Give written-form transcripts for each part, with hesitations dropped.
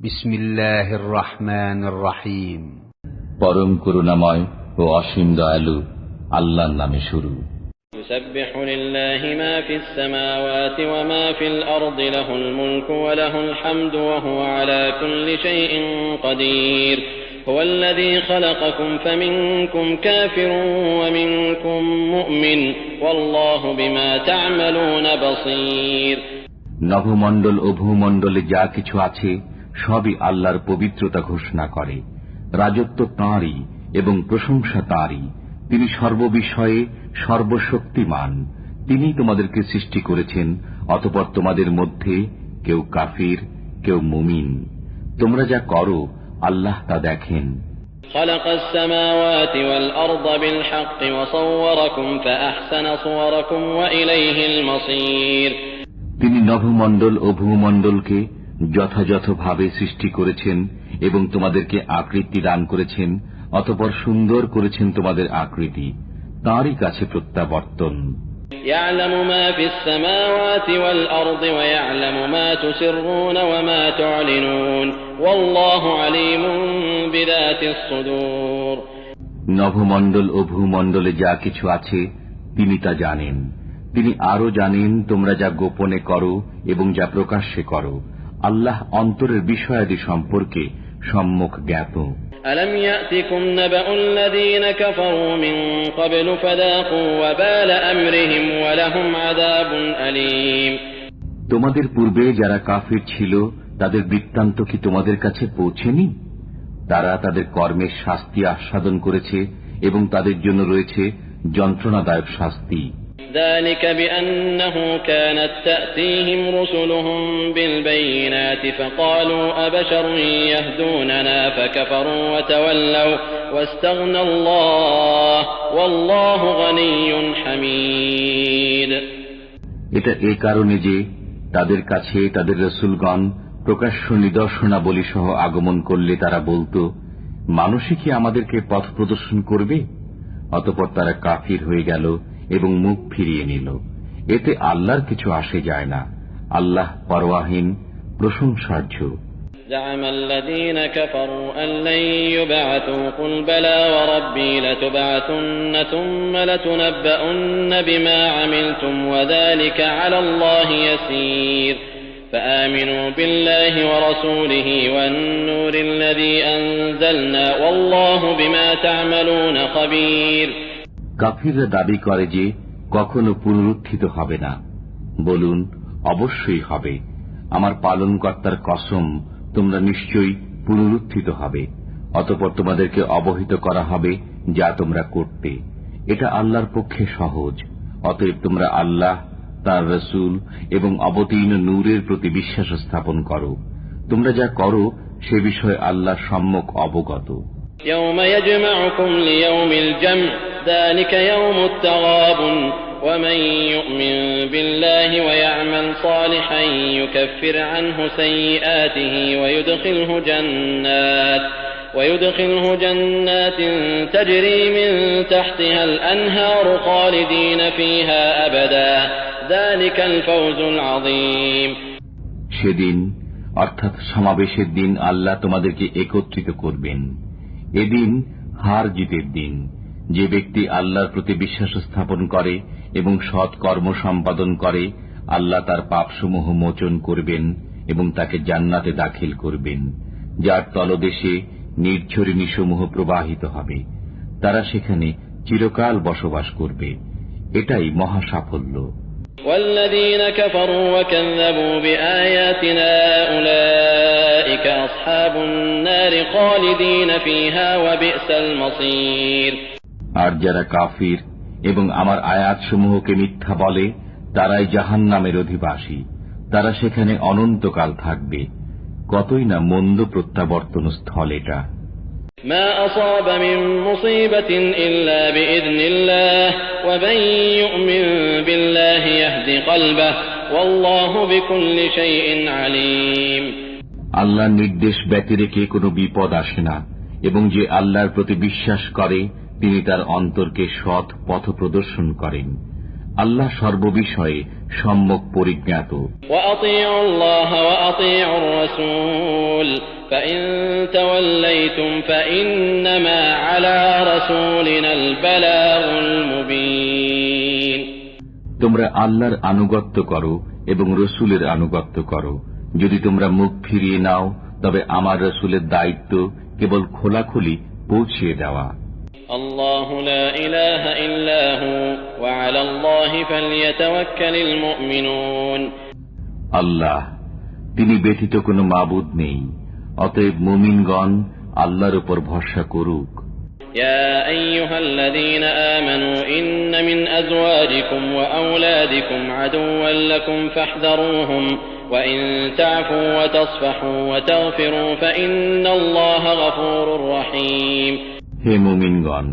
বিসমিল্লাহির রহমানির রহিম। পরম করুণাময় ও অসীম দয়ালু আল্লাহর নামে শুরু। يسبح لله ما في السماوات وما في الأرض له الملك وله الحمد وهو على كل شيء قدير هو الذي خلقكم فمنكم كافر ومنكم مؤمن والله بما تعملون بصير। নভমণ্ডল ও ভূমণ্ডলে যা কিছু আছে সবই আল্লাহর পবিত্রতা ঘোষণা করে। রাজত্ব তাঁরই এবং প্রশংসা তাঁরই। তিনি সর্ববিষয়ে সর্বশক্তিমান। তিনি তোমাদেরকে সৃষ্টি করেছেন, অতঃপর তোমাদের মধ্যে কেউ কাফির, কেউ মুমিন। তোমরা যা করো আল্লাহ তা দেখেন। خلق السماوات والأرض بالحق وصوركم فأحسن صوركم وإليه المصير। তিনি নভমণ্ডল ও ভূমণ্ডলকে যথাযথভাবে সৃষ্টি করেছেন এবং তোমাদেরকে আকৃতি দান করেছেন, অতঃপর সুন্দর করেছেন তোমাদের আকৃতি। তাঁরই কাছে প্রত্যাবর্তন। يعلم ما في السماوات والأرض ويعلم ما تسرون وما تعلنون والله عليم بذات الصدور। নভমণ্ডল ও ভূমণ্ডলে যা কিছু আছে তিনি তা জানেন। তিনি আরো জানেন তোমরা যা গোপনে করো এবং যা প্রকাশ্যে করো। আল্লাহ অন্তরের বিষয়াদি সম্পর্কে সম্যক জ্ঞাত। ألم يأتكم نبأ الذين كفروا من قبل فذاقوا وبال أمرهم ولهم عذاب أليم। তোমাদের পূর্বে যারা কাফির ছিল তাদের বৃত্তান্ত কি তোমাদের কাছে পৌঁছেনি? তারা তাদের কর্মের শাস্তি আস্বাদন করেছে এবং তাদের জন্য রয়েছে যন্ত্রণাদায়ক শাস্তি। ذلك بأنه كانت تأتيهم رسلهم بالبينات فقالوا أبشر يهدوننا فكفروا وتولوا واستغنى الله والله غني حميد। এটা এই কারণে যে তাদের কাছে তাদের রাসূলগণ প্রকাশ্য নিদর্শনাবলী সহ আগমন করলে তারা বলতো, মানুষই কি আমাদেরকে পথ প্রদর্শন করবে? অতঃপর তারা কাফির হয়ে গেল এবং মুখ ফিরিয়ে নিল। এতে আল্লাহর কিছু আসে যায় না। আল্লাহ পরওয়াহীন, প্রশংসার্য। زعم الذين كفروا أن لن يبعثوا قل بلى وربي لتبعثن ثم لتنبؤن بما عملتم وذلك على الله يسير فآمنوا بالله ورسوله والنور الذي أنزلنا والله بما تعملون خبير। কাফিররা দাবি করে যে কখনো পুনরুত্থিত হবে না। বলুন, অবশ্যই হবে। আমার পালনকর্তার কসম, তোমরা নিশ্চয়ই পুনরুত্থিত হবে। অতঃপর তোমাদেরকে অবহিত করা হবে যা তোমরা করতে। এটা আল্লাহর পক্ষে সহজ। অতএব তোমরা আল্লাহ, তাঁর রাসূল এবং অবতীর্ণ নূরের প্রতি বিশ্বাস স্থাপন করো। তোমরা যা করো সে বিষয়ে আল্লাহ সম্যক অবগত। يوم يجمعكم ليوم الجمع ذلك يوم التغابن ومن يؤمن بالله ويعمل صالحا يكفر عنه سيئاته ويدخله جنات تجري من تحتها الأنهار خالدين فيها أبدا ذلك الفوز العظيم। সেদিন অর্থাৎ সমাবেশের দিন আল্লাহ তোমাদেরকে একত্রিত করবেন। এদিন হার জিতের দিন। যে ব্যক্তি আল্লাহর প্রতি বিশ্বাস স্থাপন করে এবং সৎ কর্ম সম্পাদন করে, আল্লাহ তার পাপসমূহ মোচন করবেন এবং তাকে জান্নাতে দাখিল করবেন, যার তলদেশে নির্ঝরিণীসমূহ প্রবাহিত হবে। তারা সেখানে চিরকাল বসবাস করবে। এটাই মহা সাফল্য। والذين كفروا وكذبوا بآياتنا أولئك أصحاب النار خالدين فيها وبئس المصير। আর যারা কাফির এবং আমার আয়াতসমূহকে মিথ্যা বলে তারাই জাহান্নামের অধিবাসী। তারা সেখানে অনন্তকাল থাকবে। কতই না মন্দ প্রত্যাবর্তন স্থল এটা। ما أصاب من مصيبة إلا بإذن الله ومن يؤمن بالله يهد قلبه والله بكل شيء عليم। আল্লাহর নির্দেশ ব্যতিরেকে কোনো বিপদ আসে না, এবং যে আল্লাহর প্রতি বিশ্বাস করে তিনি তার অন্তরকে সৎ পথ প্রদর্শন করেন। আল্লাহ সর্ববিষয়ে সম্যক পরিজ্ঞাত। وأطيعوا الله وأطيعوا الرسول فإن توليتم فإنما على رسولنا البلاغ المبين তোমরা আল্লাহর আনুগত্য করো এবং রসুলের আনুগত্য করো। যদি তোমরা মুখ ফিরিয়ে নাও তবে আমার রসুলের দায়িত্ব কেবল খোলাখুলি পৌঁছিয়ে দেওয়া। আল্লাহু লা ইলাহা ইল্লা হু ওয়া আলাল্লাহি ফালইয়াতাওয়াক্কালিল মুমিনুন। আল্লাহ, তিনি ব্যতীত কোনো মাবুদ নেই, অতএব মুমিনগণ আল্লাহর উপর ভরসা করুক। يا أيها الذين آمنوا إن من أزواجكم وأولادكم عدوا لكم فاحذروهم وإن تعفوا وتصفحوا وتغفروا فإن الله غفور رحيم। হে মুমিনগণ,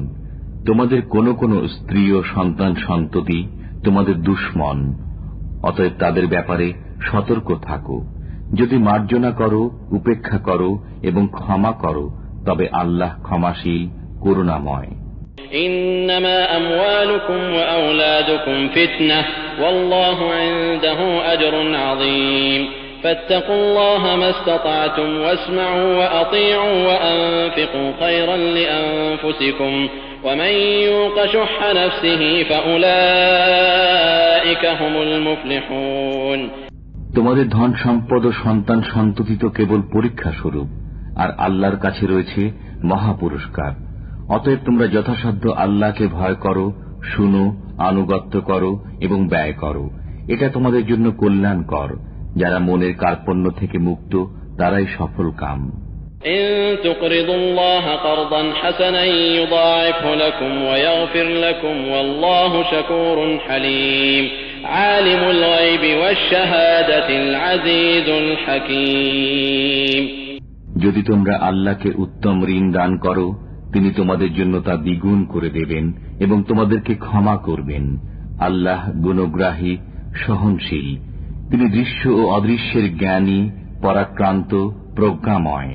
তোমাদের কোন কোন স্ত্রী ও সন্তান সন্ততি তোমাদের দুশমন, অতএব তাদের ব্যাপারে সতর্ক থাকো। যদি মার্জনা করো, উপেক্ষা করো এবং ক্ষমা করো তবে আল্লাহ ক্ষমাশীল, করুণাময়। إنما أموالكم وأولادكم فتنة والله عنده أجر عظيم فاتقوا الله ما استطعتم واسمعوا وأطيعوا وأنفقوا خيرا لأنفسكم ومن يوق شح نفسه فأولئك هم المفلحون। তোমাদের ধন সম্পদ ও সন্তান সন্ততি তো কেবল পরীক্ষা স্বরূপ, আর আল্লাহর কাছে রয়েছে মহা পুরস্কার। অতএব তোমরা যথাসাধ্য আল্লাহকে ভয় করো, শুনো, আনুগত্য করো এবং ব্যয় করো। এটা তোমাদের জন্য কল্যাণকর। যারা মনের কার্পণ্য থেকে মুক্ত তারাই সফল কাম। إن تقرضوا الله قرضا حسنا يضاعفه لكم ويغفر لكم والله شكور حليم عالم الغيب والشهادة العزيز الحكيم। যদি তোমরা আল্লাহকে উত্তম ঋণ দান করো তিনি তোমাদের জন্য তা দ্বিগুণ করে দেবেন এবং তোমাদেরকে ক্ষমা করবেন। আল্লাহ গুণগ্রাহী, সহনশীল। তিনি দৃশ্য ও অদৃশ্যের জ্ঞানী, পরাক্রান্ত, প্রজ্ঞাময়।